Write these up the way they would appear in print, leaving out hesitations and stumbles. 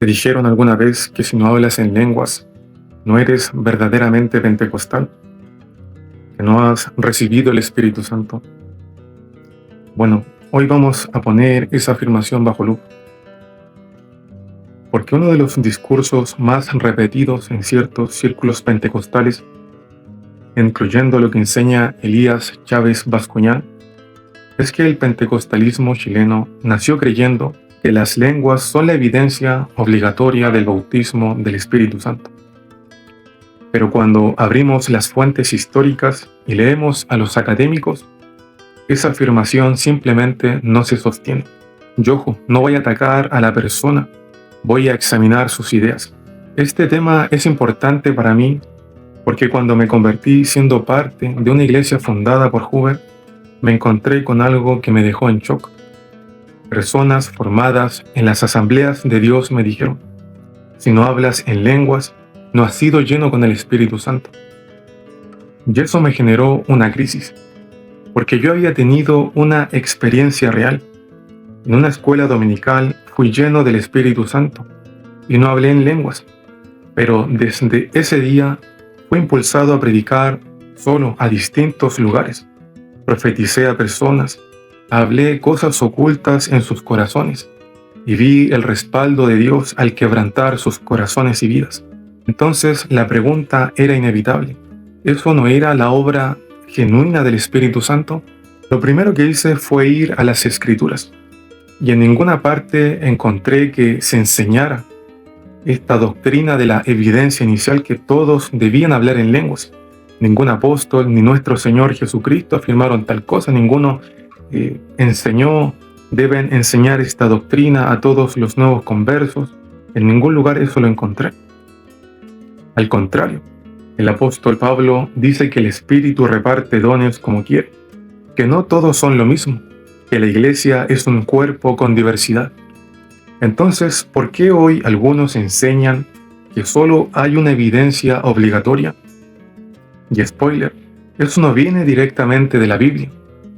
¿Te dijeron alguna vez que si no hablas en lenguas, no eres verdaderamente pentecostal? ¿Que no has recibido el Espíritu Santo? Bueno, hoy vamos a poner esa afirmación bajo lupa, porque uno de los discursos más repetidos en ciertos círculos pentecostales, incluyendo lo que enseña Elías Chávez Bascuñán, es que el pentecostalismo chileno nació creyendo que las lenguas son la evidencia obligatoria del bautismo del Espíritu Santo. Pero cuando abrimos las fuentes históricas y leemos a los académicos, esa afirmación simplemente no se sostiene. Y ojo, no voy a atacar a la persona, voy a examinar sus ideas. Este tema es importante para mí porque cuando me convertí siendo parte de una iglesia fundada por Huber, me encontré con algo que me dejó en shock. Personas formadas en las asambleas de Dios me dijeron: si no hablas en lenguas, no has sido lleno con el Espíritu Santo. Y eso me generó una crisis, porque yo había tenido una experiencia real. En una escuela dominical fui lleno del Espíritu Santo y no hablé en lenguas, pero desde ese día fui impulsado a predicar solo a distintos lugares. Profeticé a personas, hablé cosas ocultas en sus corazones y vi el respaldo de Dios al quebrantar sus corazones y vidas. Entonces la pregunta era inevitable: ¿eso no era la obra genuina del Espíritu Santo? Lo primero que hice fue ir a las Escrituras, y en ninguna parte encontré que se enseñara esta doctrina de la evidencia inicial que todos debían hablar en lenguas. Ningún apóstol ni nuestro Señor Jesucristo afirmaron tal cosa, ninguno enseñó: deben enseñar esta doctrina a todos los nuevos conversos. En ningún lugar eso lo encontré. Al contrario, el apóstol Pablo dice que el Espíritu reparte dones como quiere, que no todos son lo mismo, que la iglesia es un cuerpo con diversidad. Entonces, ¿por qué hoy algunos enseñan que solo hay una evidencia obligatoria? Y spoiler, eso no viene directamente de la Biblia,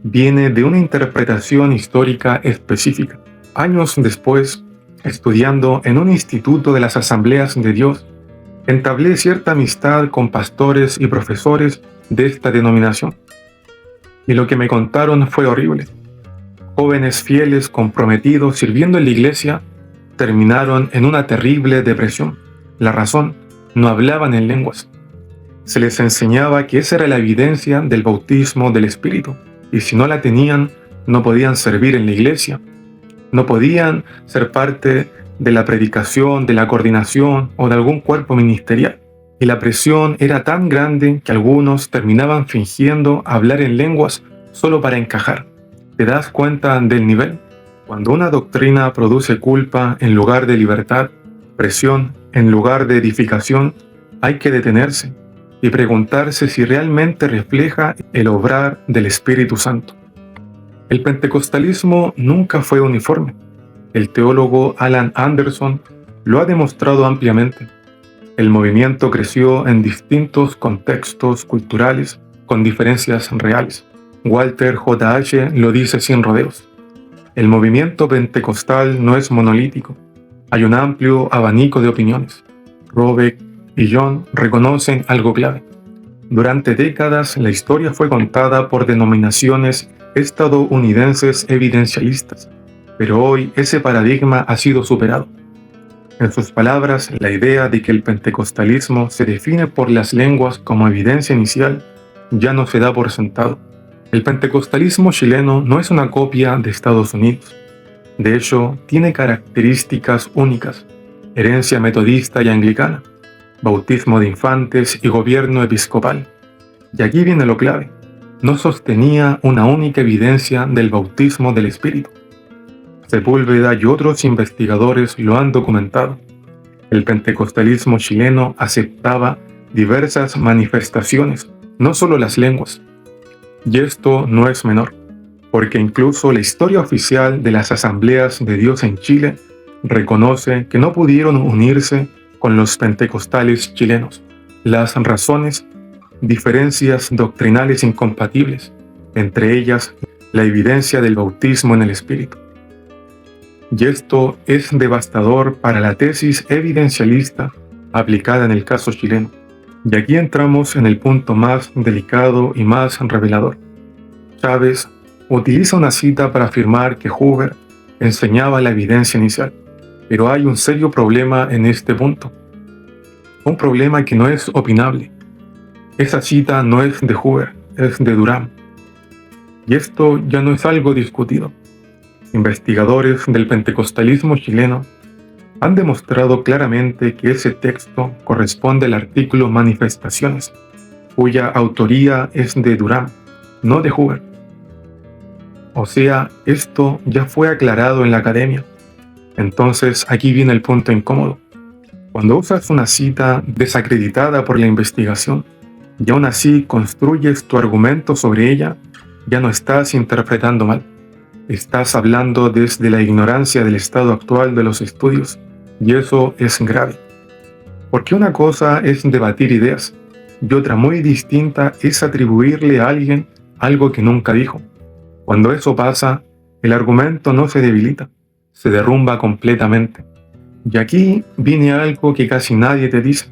viene de una interpretación histórica específica. Años después, estudiando en un instituto de las Asambleas de Dios, entablé cierta amistad con pastores y profesores de esta denominación. Y lo que me contaron fue horrible. Jóvenes fieles, comprometidos, sirviendo en la iglesia, terminaron en una terrible depresión. La razón: no hablaban en lenguas. Se les enseñaba que esa era la evidencia del bautismo del Espíritu, y si no la tenían, no podían servir en la iglesia, no podían ser parte de la predicación, de la coordinación o de algún cuerpo ministerial. Y la presión era tan grande que algunos terminaban fingiendo hablar en lenguas solo para encajar. ¿Te das cuenta del nivel? Cuando una doctrina produce culpa en lugar de libertad, presión en lugar de edificación, hay que detenerse y preguntarse si realmente refleja el obrar del Espíritu Santo. El pentecostalismo nunca fue uniforme. El teólogo Alan Anderson lo ha demostrado ampliamente. El movimiento creció en distintos contextos culturales con diferencias reales. Walter J.H. lo dice sin rodeos: el movimiento pentecostal no es monolítico. Hay un amplio abanico de opiniones. Robeck y John reconocen algo clave. Durante décadas, la historia fue contada por denominaciones estadounidenses evidencialistas, pero hoy ese paradigma ha sido superado. En sus palabras, la idea de que el pentecostalismo se define por las lenguas como evidencia inicial ya no se da por sentado. El pentecostalismo chileno no es una copia de Estados Unidos. De hecho, tiene características únicas: herencia metodista y anglicana, bautismo de infantes y gobierno episcopal. Y aquí viene lo clave: no sostenía una única evidencia del bautismo del Espíritu. Sepúlveda y otros investigadores lo han documentado. El pentecostalismo chileno aceptaba diversas manifestaciones, no solo las lenguas. Y esto no es menor, porque incluso la historia oficial de las Asambleas de Dios en Chile reconoce que no pudieron unirse con los pentecostales chilenos. Las razones: diferencias doctrinales incompatibles, entre ellas la evidencia del bautismo en el Espíritu. Y esto es devastador para la tesis evidencialista aplicada en el caso chileno. Y aquí entramos en el punto más delicado y más revelador. Chávez utiliza una cita para afirmar que Hoover enseñaba la evidencia inicial, pero hay un serio problema en este punto. Un problema que no es opinable. Esa cita no es de Hoover, es de Durán. Y esto ya no es algo discutido. Investigadores del pentecostalismo chileno han demostrado claramente que ese texto corresponde al artículo Manifestaciones, cuya autoría es de Durán, no de Hoover. O sea, esto ya fue aclarado en la academia. Entonces aquí viene el punto incómodo. Cuando usas una cita desacreditada por la investigación y aún así construyes tu argumento sobre ella, ya no estás interpretando mal. Estás hablando desde la ignorancia del estado actual de los estudios, y eso es grave. Porque una cosa es debatir ideas, y otra muy distinta es atribuirle a alguien algo que nunca dijo. Cuando eso pasa, el argumento no se debilita, se derrumba completamente. Y aquí viene algo que casi nadie te dice,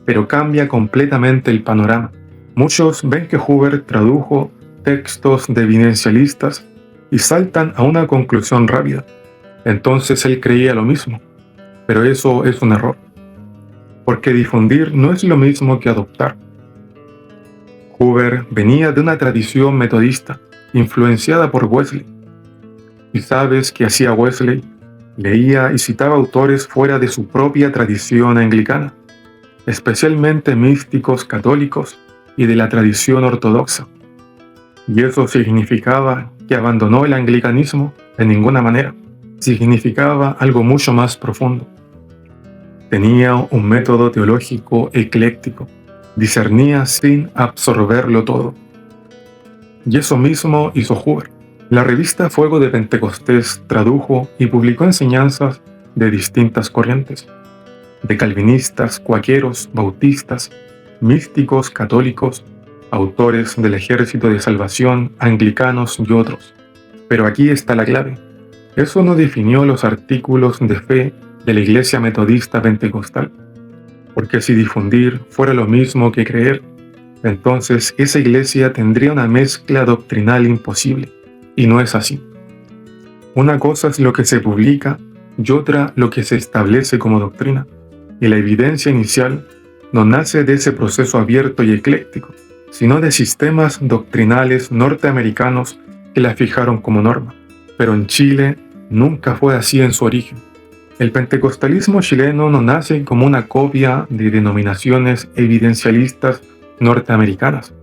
pero cambia completamente el panorama. Muchos ven que Hoover tradujo textos de evidencialistas y saltan a una conclusión rápida. Entonces él creía lo mismo, pero eso es un error, porque difundir no es lo mismo que adoptar. Hoover venía de una tradición metodista, influenciada por Wesley. ¿Y sabes qué hacía Wesley? Leía y citaba autores fuera de su propia tradición anglicana, especialmente místicos católicos y de la tradición ortodoxa. Y eso significaba que abandonó el anglicanismo de ninguna manera. Significaba algo mucho más profundo. Tenía un método teológico ecléctico. Discernía sin absorberlo todo. Y eso mismo hizo Hoover. La revista Fuego de Pentecostés tradujo y publicó enseñanzas de distintas corrientes, de calvinistas, cuáqueros, bautistas, místicos, católicos, autores del Ejército de Salvación, anglicanos y otros. Pero aquí está la clave. Eso no definió los artículos de fe de la Iglesia Metodista Pentecostal. Porque si difundir fuera lo mismo que creer, entonces esa iglesia tendría una mezcla doctrinal imposible. Y no es así. Una cosa es lo que se publica y otra lo que se establece como doctrina. Y la evidencia inicial no nace de ese proceso abierto y ecléctico, sino de sistemas doctrinales norteamericanos que la fijaron como norma. Pero en Chile nunca fue así en su origen. El pentecostalismo chileno no nace como una copia de denominaciones evidencialistas norteamericanas.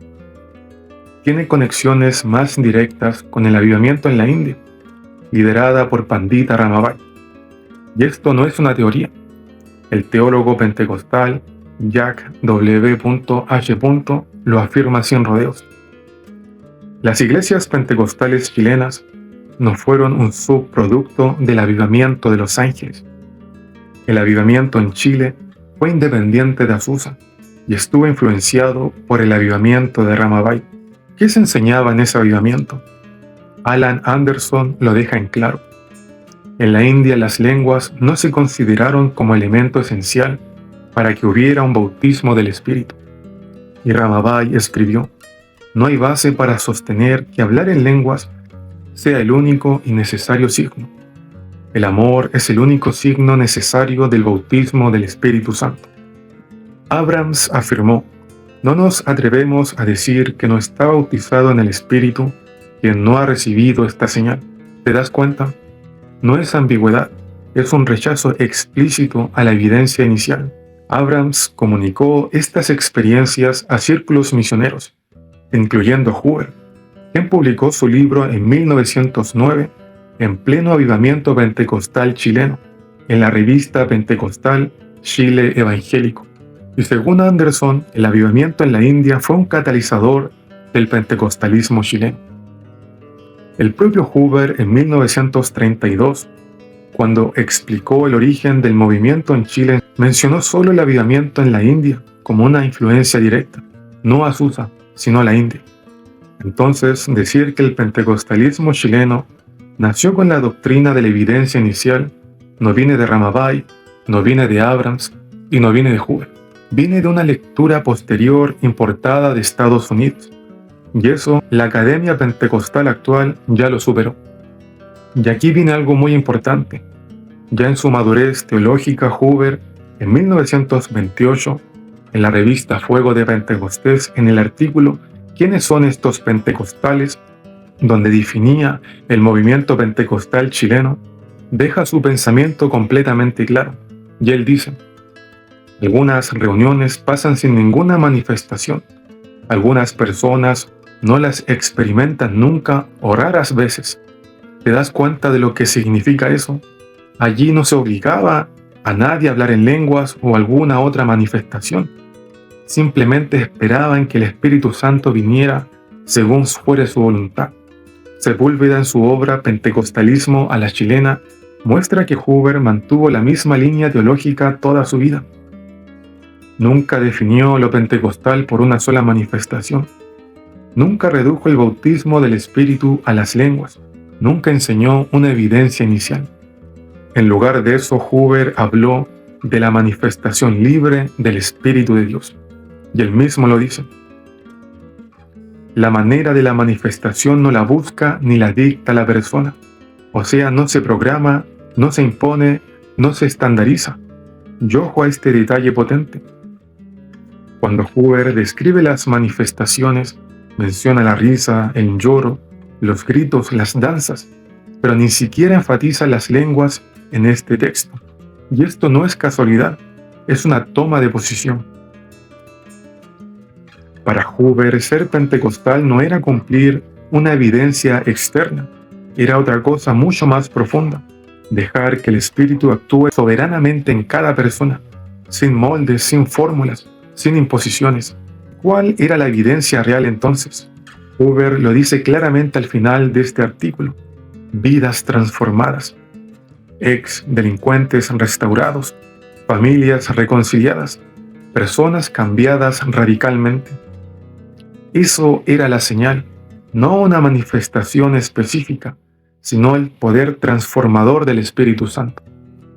Tiene conexiones más directas con el avivamiento en la India, liderada por Pandita Ramabai. Y esto no es una teoría. El teólogo pentecostal Jack W. H. lo afirma sin rodeos. Las iglesias pentecostales chilenas no fueron un subproducto del avivamiento de Los Ángeles. El avivamiento en Chile fue independiente de Azusa y estuvo influenciado por el avivamiento de Ramabai. ¿Qué se enseñaba en ese avivamiento? Alan Anderson lo deja en claro. En la India las lenguas no se consideraron como elemento esencial para que hubiera un bautismo del Espíritu. Y Ramabai escribió: no hay base para sostener que hablar en lenguas sea el único y necesario signo. El amor es el único signo necesario del bautismo del Espíritu Santo. Abrams afirmó: no nos atrevemos a decir que no está bautizado en el Espíritu quien no ha recibido esta señal. ¿Te das cuenta? No es ambigüedad, es un rechazo explícito a la evidencia inicial. Abrams comunicó estas experiencias a círculos misioneros, incluyendo Hoover, quien publicó su libro en 1909 en pleno avivamiento pentecostal chileno, en la revista pentecostal Chile Evangélico. Y según Anderson, el avivamiento en la India fue un catalizador del pentecostalismo chileno. El propio Hoover en 1932, cuando explicó el origen del movimiento en Chile, mencionó solo el avivamiento en la India como una influencia directa, no a Azusa, sino a la India. Entonces, decir que el pentecostalismo chileno nació con la doctrina de la evidencia inicial, no viene de Ramabai, no viene de Abrams y no viene de Hoover. Viene de una lectura posterior importada de Estados Unidos. Y eso la Academia Pentecostal actual ya lo superó. Y aquí viene algo muy importante. Ya en su madurez teológica, Hoover, en 1928, en la revista Fuego de Pentecostés, en el artículo ¿Quiénes son estos pentecostales?, donde definía el movimiento pentecostal chileno, deja su pensamiento completamente claro. Y él dice: algunas reuniones pasan sin ninguna manifestación. Algunas personas no las experimentan nunca o raras veces. ¿Te das cuenta de lo que significa eso? Allí no se obligaba a nadie a hablar en lenguas o alguna otra manifestación. Simplemente esperaban que el Espíritu Santo viniera según fuere su voluntad. Sepúlveda, en su obra Pentecostalismo a la chilena, muestra que Hoover mantuvo la misma línea teológica toda su vida. Nunca definió lo pentecostal por una sola manifestación. Nunca redujo el bautismo del Espíritu a las lenguas. Nunca enseñó una evidencia inicial. En lugar de eso, Hoover habló de la manifestación libre del Espíritu de Dios. Y él mismo lo dice: la manera de la manifestación no la busca ni la dicta la persona. O sea, no se programa, no se impone, no se estandariza. Y ojo a este detalle potente. Cuando Hoover describe las manifestaciones, menciona la risa, el lloro, los gritos, las danzas, pero ni siquiera enfatiza las lenguas en este texto. Y esto no es casualidad, es una toma de posición. Para Hoover, ser pentecostal no era cumplir una evidencia externa, era otra cosa mucho más profunda: dejar que el Espíritu actúe soberanamente en cada persona, sin moldes, sin fórmulas, sin imposiciones. ¿Cuál era la evidencia real entonces? Hoover lo dice claramente al final de este artículo: vidas transformadas, ex delincuentes restaurados, familias reconciliadas, personas cambiadas radicalmente. Eso era la señal, no una manifestación específica, sino el poder transformador del Espíritu Santo.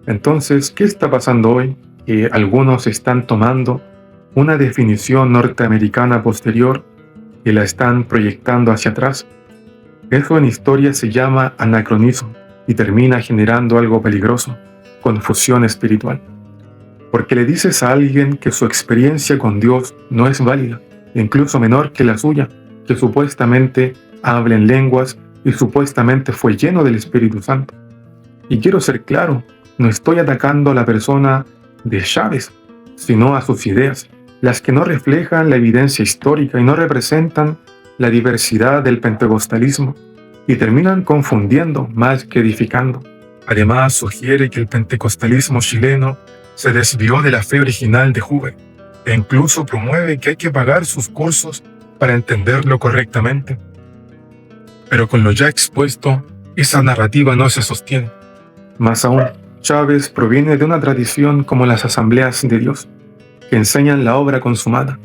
Entonces, ¿qué está pasando hoy? Que algunos están tomando una definición norteamericana posterior y la están proyectando hacia atrás. Eso en historia se llama anacronismo y termina generando algo peligroso: confusión espiritual. Porque le dices a alguien que su experiencia con Dios no es válida, incluso menor que la suya, que supuestamente habla en lenguas y supuestamente fue lleno del Espíritu Santo. Y quiero ser claro, no estoy atacando a la persona de Chávez, sino a sus ideas, las que no reflejan la evidencia histórica y no representan la diversidad del pentecostalismo, y terminan confundiendo más que edificando. Además, sugiere que el pentecostalismo chileno se desvió de la fe original de Hoover, e incluso promueve que hay que pagar sus cursos para entenderlo correctamente. Pero con lo ya expuesto, esa narrativa no se sostiene. Más aún, Chávez proviene de una tradición como las Asambleas de Dios, que enseñan la obra consumada,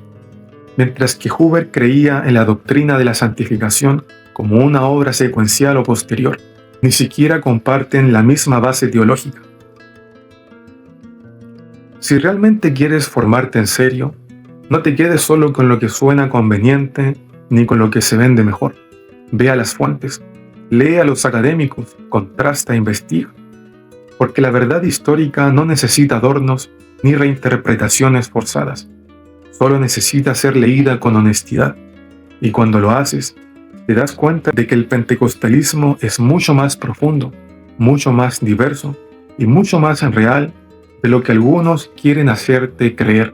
mientras que Hoover creía en la doctrina de la santificación como una obra secuencial o posterior. Ni siquiera comparten la misma base teológica. Si realmente quieres formarte en serio, no te quedes solo con lo que suena conveniente ni con lo que se vende mejor. Ve a las fuentes, lee a los académicos, contrasta e investiga. Porque la verdad histórica no necesita adornos ni reinterpretaciones forzadas. Solo necesita ser leída con honestidad. Y cuando lo haces, te das cuenta de que el pentecostalismo es mucho más profundo, mucho más diverso y mucho más real de lo que algunos quieren hacerte creer.